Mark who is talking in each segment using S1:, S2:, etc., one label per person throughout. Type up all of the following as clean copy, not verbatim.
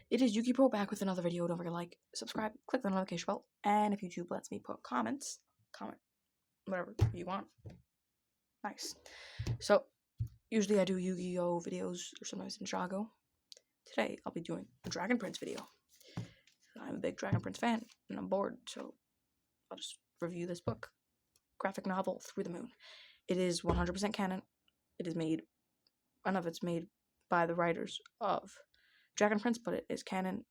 S1: It is Yugi-pro back with another video. Don't forget to like, subscribe, click the notification bell, and if YouTube lets me put comment whatever you want. Nice. So, usually I do Yu-Gi-Oh videos or sometimes Ninjago. Today, I'll be doing a Dragon Prince video. I'm a big Dragon Prince fan, and I'm bored, so I'll just review this book. Graphic novel, Through the Moon. It is 100% canon. It is made, I don't know if it's made by the writers of Dragon Prince, but it is canon,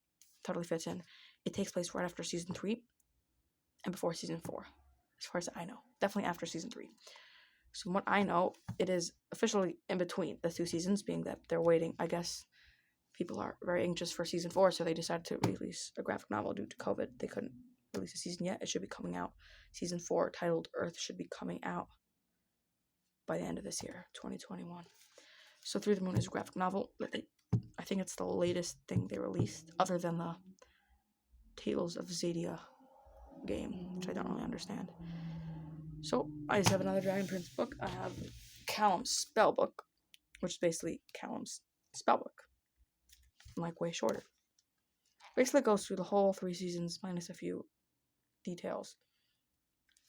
S1: totally fits in. It takes place right after season 3 and before season 4, as far as I know. Definitely after season 3. So from what I know, it is officially in between the 2 seasons, being that they're waiting. I guess people are very anxious for season 4, so they decided to release a graphic novel due to COVID. They couldn't release a season yet. It should be coming out. Season 4, titled Earth, should be coming out by the end of this year, 2021. So Through the Moon is a graphic novel. I think it's the latest thing they released, other than the Tales of Xadia game, which I don't really understand. So I just have another Dragon Prince book. I have Callum's spell book, which is basically Callum's spell book, like way shorter. Basically goes through the whole 3 seasons minus a few details.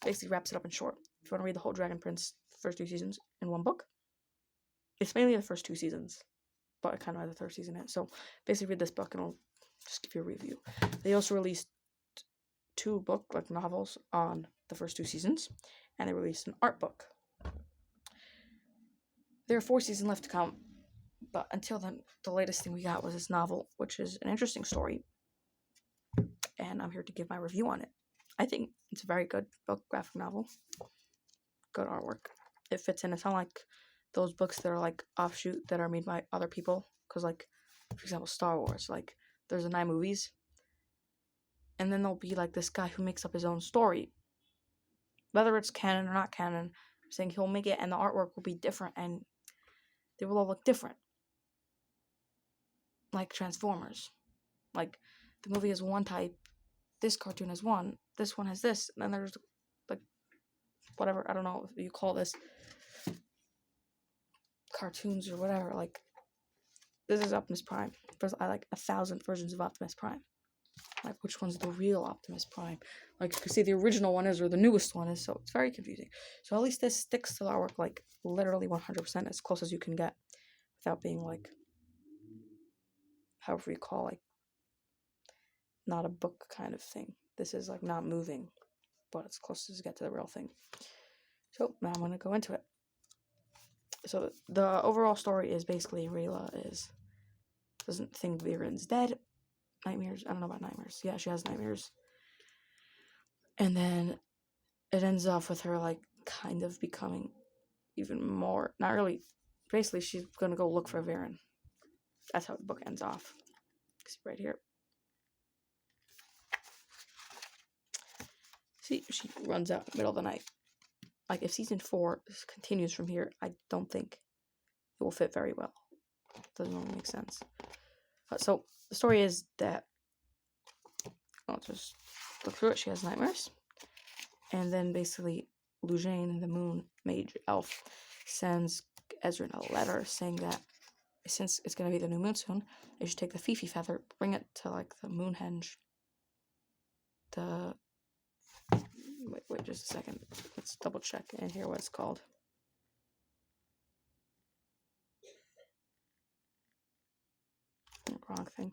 S1: Basically wraps it up in short. If you want to read the whole Dragon Prince first 2 seasons in one book, it's mainly the first 2 seasons, but I kind of have the 3rd season in it. So basically read this book and I'll just give you a review. They also released 2 novels on the first 2 seasons, and they released an art book. There are 4 seasons left to come, but until then, the latest thing we got was this novel, which is an interesting story, and I'm here to give my review on it. I think it's a very good book, graphic novel, good artwork. It fits in. It's not like those books that are like offshoot that are made by other people, because like, for example, Star Wars, like there's the 9 movies, and then there'll be like this guy who makes up his own story, whether it's canon or not canon. I'm saying he'll make it and the artwork will be different and they will all look different, like Transformers. Like the movie is one type, this cartoon is one, this one has this, and then there's like whatever, I don't know if you call this cartoons or whatever. Like this is Optimus Prime. There's like 1,000 versions of Optimus Prime. Like which one's the real Optimus Prime? Like you can see the original one is or the newest one is, so it's very confusing. So at least this sticks to the artwork like literally 100%, as close as you can get without being like, however you call, like not a book kind of thing. This is like not moving, but it's close as you get to the real thing. So now I'm gonna go into it. So the overall story is basically Rayla doesn't think Viren's dead. Nightmares. I don't know about nightmares. Yeah, she has nightmares. And then it ends off with her like kind of becoming even more, not really, basically she's gonna go look for Viren. That's how the book ends off. See right here. See, she runs out in the middle of the night. Like if season 4 continues from here, I don't think it will fit very well. Doesn't really make sense. So the story is that, I'll just look through it. She has nightmares, and then basically Lujane, the moon mage elf, sends Ezrin a letter saying that since it's gonna be the new moon soon, they should take the Fifi feather, bring it to like the Moonhenge. Wait just a second. Let's double check and hear what it's called. Wrong thing.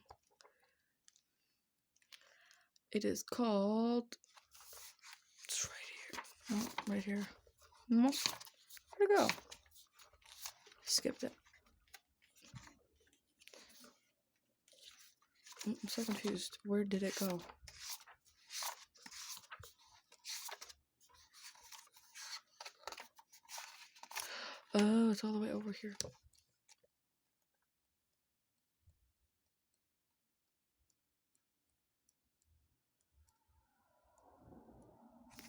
S1: It is called. It's right here. Oh, right here. Almost. Where'd it go? Skipped it. I'm so confused. Where did it go? Oh, it's all the way over here.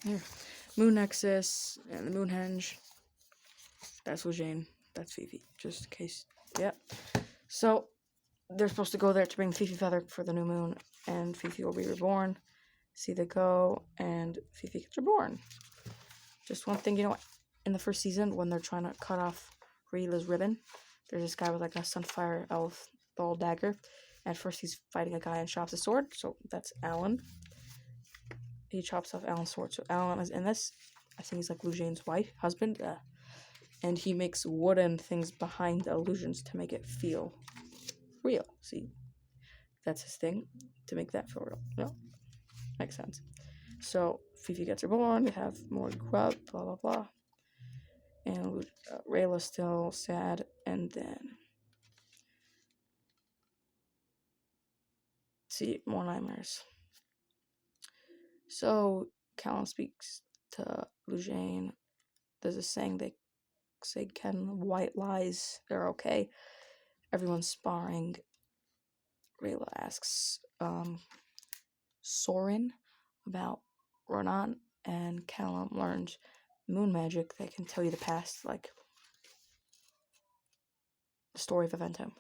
S1: Here. Moon Nexus and the Moonhenge. That's Lujane. That's Fifi. Just in case. Yep. So they're supposed to go there to bring the Fifi feather for the new moon, and Fifi will be reborn. See they go, and Fifi gets reborn. Just one thing, in the first season when they're trying to cut off Rayla's ribbon, there's this guy with like a Sunfire elf ball dagger. At first, he's fighting a guy and chops a sword, so that's Alan. He chops off Alan's sword, so Alan is in this. I think he's like Lujane's husband. And he makes wooden things behind the illusions to make it feel real. See? That's his thing, to make that feel real. No? Makes sense. So, Fifi gets reborn, we have more grub, blah blah blah. And Rayla's still sad, and then... see, more nightmares. So, Callum speaks to Lujane. There's a saying they say, Ken, white lies, they're okay. Everyone's sparring. Rayla asks Soren about Ronan, and Callum learns moon magic that can tell you the past, like the story of Eventum.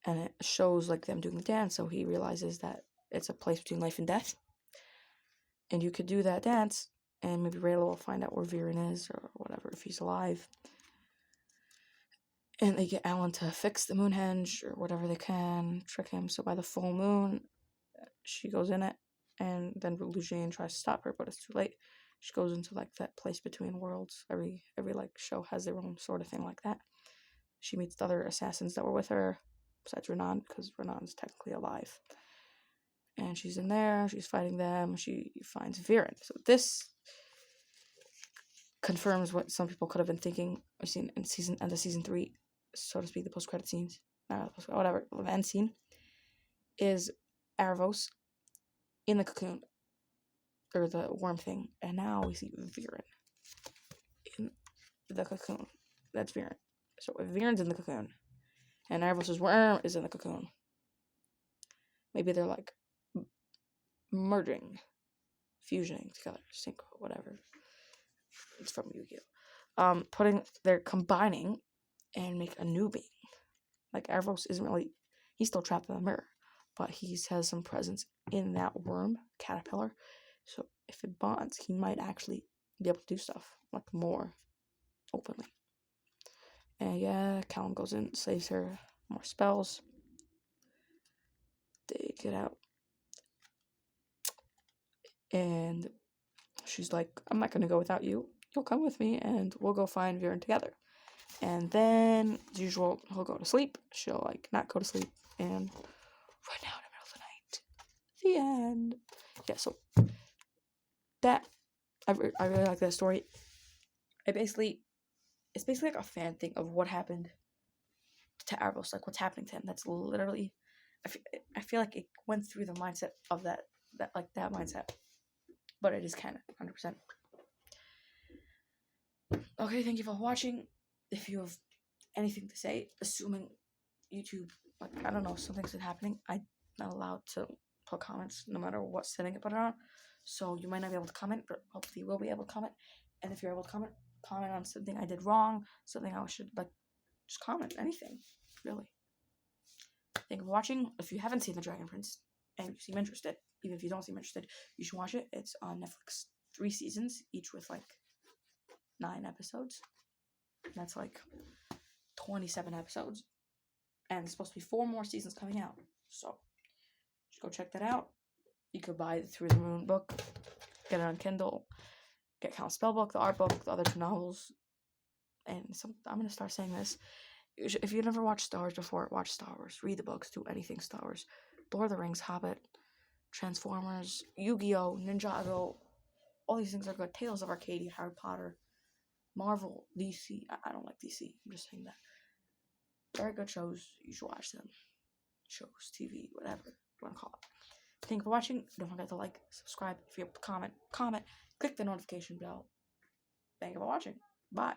S1: And it shows like them doing the dance, so he realizes that it's a place between life and death. And you could do that dance, and maybe Rayla will find out where Viren is, or whatever, if he's alive. And they get Alan to fix the moonhenge, or whatever they can, trick him. So by the full moon, she goes in it, and then Lujane tries to stop her, but it's too late. She goes into like that place between worlds. Every like show has their own sort of thing like that. She meets the other assassins that were with her, besides Renan, because Renan's technically alive. And she's in there, she's fighting them, she finds Viren. So this confirms what some people could have been thinking or seen in season 3, so to speak, the post-credit scenes. Whatever, the end scene is Arvos in the cocoon, or the worm thing, and now we see Viren in the cocoon. That's Viren. So if Viren's in the cocoon, and Arvos' worm is in the cocoon, maybe they're like merging, fusioning together, sync, whatever. It's from Yu-Gi-Oh. They're combining and make a new being. Like Arvos isn't really, he's still trapped in the mirror, but he has some presence in that worm caterpillar. So if it bonds, he might actually be able to do stuff like more openly. And yeah, Callum goes in, saves her, more spells. They get out. And she's like, I'm not going to go without you. You'll come with me and we'll go find Viren together. And then, as usual, he'll go to sleep. She'll, like, not go to sleep and run out in the middle of the night. The end. Yeah, so that, I really like that story. It's basically like a fan thing of what happened to Arvos, like what's happening to him. That's literally, I feel like it went through the mindset of that mindset. But it is canon, 100%. Okay, thank you for watching. If you have anything to say, assuming YouTube, like, I don't know, something's been happening, I'm not allowed to put comments no matter what setting I put it on. So you might not be able to comment, but hopefully you will be able to comment. And if you're able to comment on something I did wrong, something I should, like, just comment, anything, really. Thank you for watching. If you haven't seen The Dragon Prince, and you seem interested, even if you don't seem interested, you should watch it. It's on Netflix, 3 seasons, each with, like, 9 episodes. That's, like, 27 episodes. And there's supposed to be 4 more seasons coming out. So, just go check that out. You could buy the Through the Moon book, get it on Kindle, get Count Spellbook, the art book, the other 2 novels. And I'm going to start saying this. If you've never watched Star Wars before, watch Star Wars. Read the books, do anything Star Wars. Lord of the Rings, Hobbit, Transformers, Yu-Gi-Oh!, Ninjago. All these things are good. Tales of Arcadia, Harry Potter, Marvel, DC. I don't like DC. I'm just saying that. Very good shows. You should watch them. Shows, TV, whatever you want to call it. Thank you for watching. Don't forget to like, subscribe. If you have a comment, click the notification bell. Thank you for watching. Bye.